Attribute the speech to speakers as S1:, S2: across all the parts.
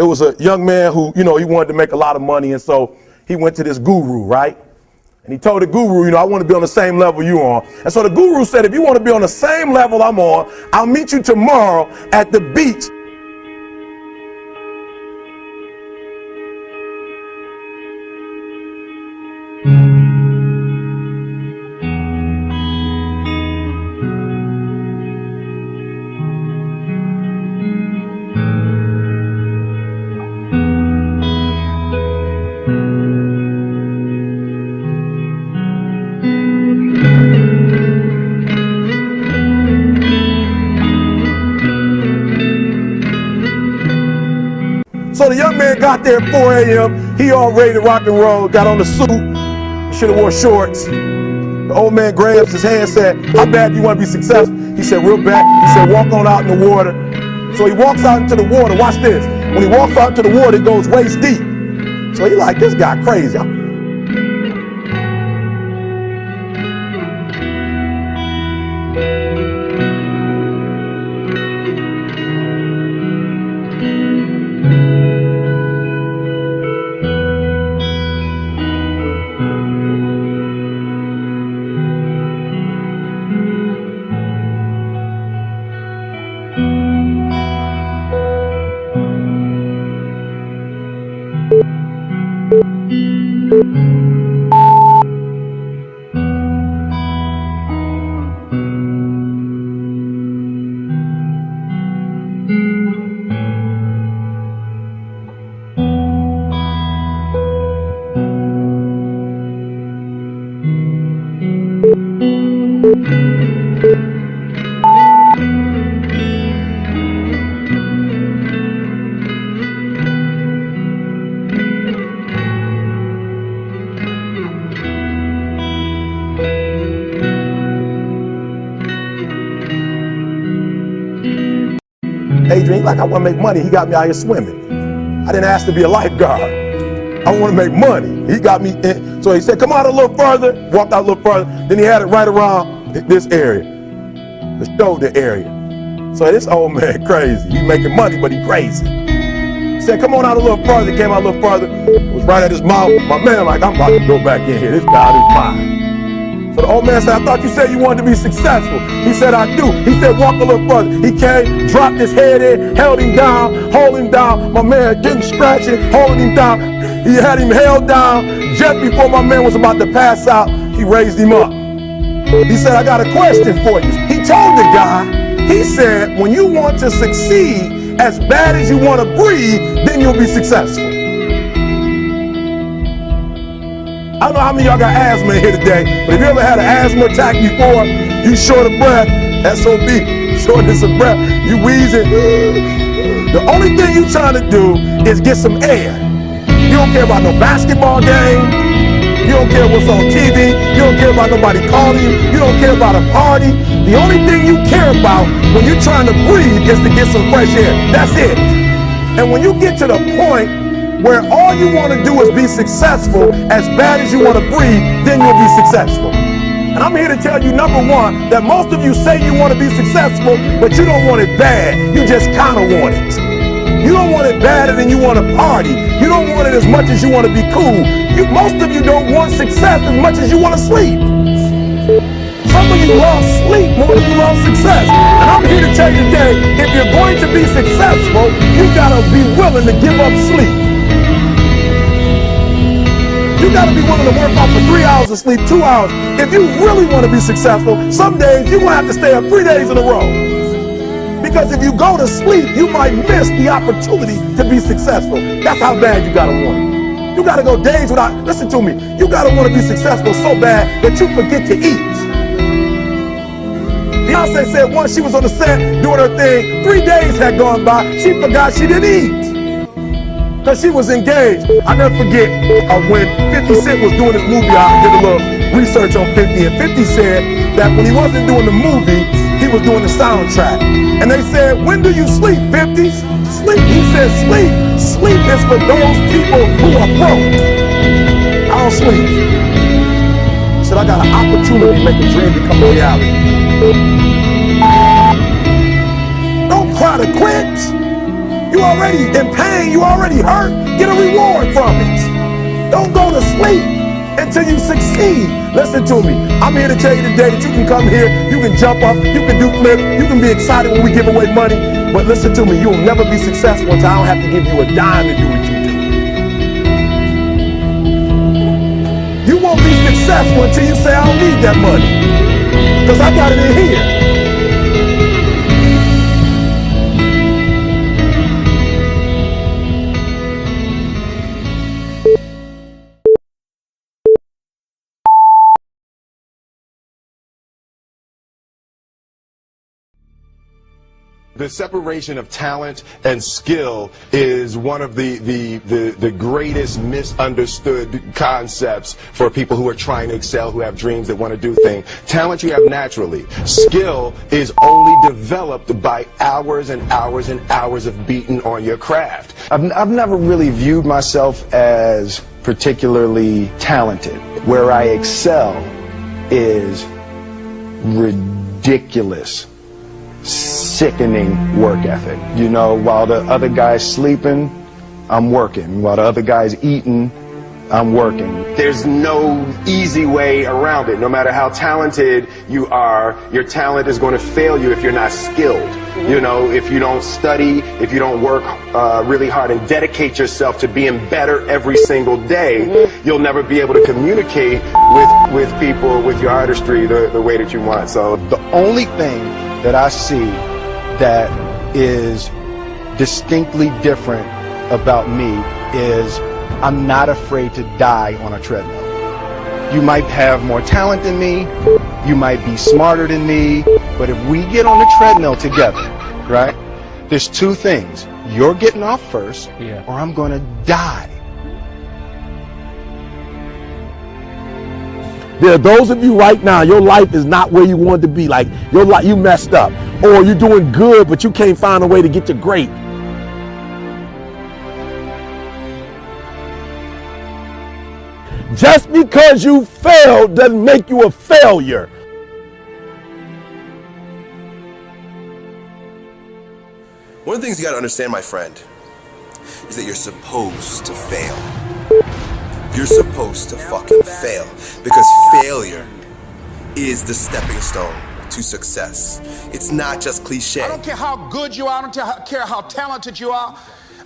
S1: was a young man who, he wanted to make a lot of money, and so he went to this guru, right? And he told the guru, I want to be on the same level you on. And so the guru said, if you want to be on the same level I'm on, I'll meet you tomorrow at the beach. So the young man got there at 4 a.m. He all ready to rock and roll, got on the suit, should have wore shorts. The old man grabs his hand and said, how bad do you want to be successful? He said, real bad. He said, walk on out in the water. So he walks out into the water. Watch this. When he walks out into the water, it goes waist deep. So he like, this guy crazy. Adrian, like, I want to make money. He got me out here swimming. I didn't ask to be a lifeguard. I want to make money. He got me in. So he said, come out a little further. Walked out a little further. Then he had it right around this area, the shoulder area. So this old man crazy. He making money, but he crazy. He said, come on out a little further. He came out a little further. It was right at his mouth. My man like, I'm about to go back in here. This guy is mine. So the old man said, I thought you said you wanted to be successful. He said, I do. He said, walk a little further. He came, dropped his head in, held him down, hold him down. My man getting scratching, holding him down. He had him held down. Just before my man was about to pass out, he raised him up. He said, I got a question for you. He told the guy, he said, when you want to succeed as bad as you want to breathe, then you'll be successful. I don't know how many of y'all got asthma in here today, but if you ever had an asthma attack before, you short of breath, SOB, shortness of breath, you wheezing. The only thing you trying to do is get some air. You don't care about no basketball game. You don't care what's on TV. You don't care about nobody calling you. You don't care about a party. The only thing you care about when you're trying to breathe is to get some fresh air. That's it. And when you get to the point where all you want to do is be successful as bad as you want to breathe, then you'll be successful. And I'm here to tell you, number one, that most of you say you want to be successful, but you don't want it bad. You just kind of want it. You don't want it badder than you want to party. You don't want it as much as you want to be cool. Most of you don't want success as much as you want to sleep. Some of you love sleep more than you love success. And I'm here to tell you today, if you're going to be successful, you gotta be willing to give up sleep. You gotta be willing to work off for 3 hours of sleep, 2 hours. If you really want to be successful, some days you're gonna have to stay up 3 days in a row. Because if you go to sleep, you might miss the opportunity to be successful. That's how bad you gotta want it. You gotta go days without, listen to me, you gotta want to be successful so bad that you forget to eat. Beyonce said once she was on the set doing her thing, 3 days had gone by, she forgot she didn't eat. Because she was engaged. I never forget when 50 Cent was doing his movie, I did a little research on 50, and 50 said that when he wasn't doing the movie, he was doing the soundtrack. And they said, when do you sleep, 50? Sleep. He said, sleep. Sleep is for those people who are broke. I don't sleep. He said, I got an opportunity to make a dream become a reality. Don't try to quit. You already in pain, you already hurt. Get a reward from it. Don't go to sleep until you succeed. Listen to me. I'm here to tell you today that you can come here, you can jump up, you can do flips, you can be excited when we give away money. But listen to me, you will never be successful until I don't have to give you a dime to do what you do. You won't be successful until you say, I don't need that money, because I got it in here. The separation of talent and skill is one of the greatest misunderstood concepts for people who are trying to excel, who have dreams, that want to do things. Talent you have naturally. Skill is only developed by hours and hours and hours of beating on your craft. I've never really viewed myself as particularly talented. Where I excel is ridiculous, sickening work ethic. You know, while the other guy's sleeping, I'm working. While the other guy's eating, I'm working. There's no easy way around it. No matter how talented you are, your talent is going to fail you if you're not skilled. You know, if you don't study, if you don't work really hard and dedicate yourself to being better every single day, you'll never be able to communicate with people, with your artistry, the way that you want. So the only thing that I see that is distinctly different about me is I'm not afraid to die on a treadmill. You might have more talent than me, you might be smarter than me, but if we get on the treadmill together, right, there's two things. You're getting off first, or I'm gonna die.
S2: There are those of you right now, your life is not where you want to be. Like, your life, you messed up. Or you're doing good, but you can't find a way to get to great. Just because you failed doesn't make you a failure.
S3: One of the things you gotta understand, my friend, is that you're supposed to fail. You're supposed to fucking fail, because failure is the stepping stone to success. It's not just cliche.
S4: I don't care how good you are, I don't care how talented you are,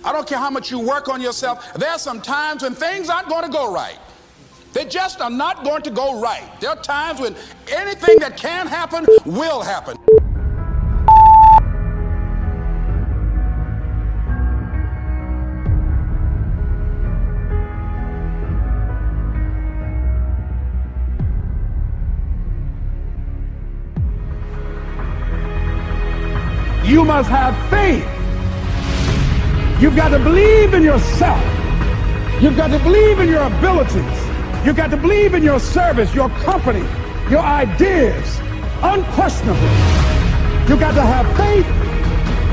S4: I don't care how much you work on yourself. There are some times when things aren't going to go right. They just are not going to go right. There are times when anything that can happen will happen. You must have faith. You've got to believe in yourself. You've got to believe in your abilities. You've got to believe in your service, your company, your ideas, unquestionably. You've got to have faith,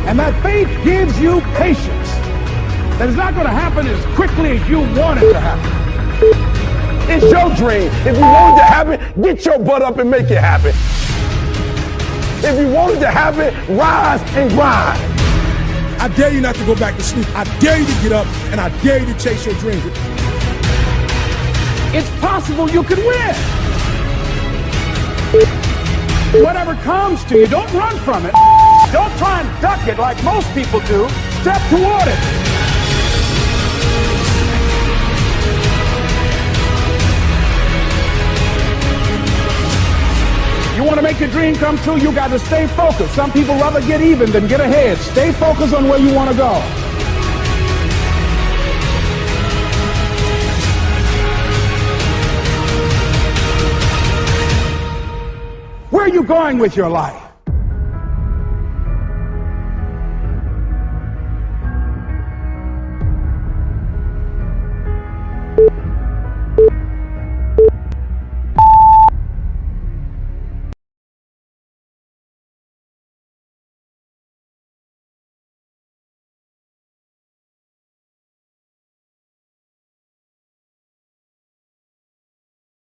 S4: and that faith gives you patience. That it's not going to happen as quickly as you want it to happen.
S2: It's your dream. If you want it to happen, get your butt up and make it happen. If you want it to happen, rise and grind.
S1: I dare you not to go back to sleep. I dare you to get up, and I dare you to chase your dreams.
S4: It's possible you could win. Whatever comes to you, don't run from it. Don't try and duck it like most people do. Step toward it. You want to make your dream come true, you got to stay focused. Some people rather get even than get ahead. Stay focused on where you want to go. Where are you going with your life?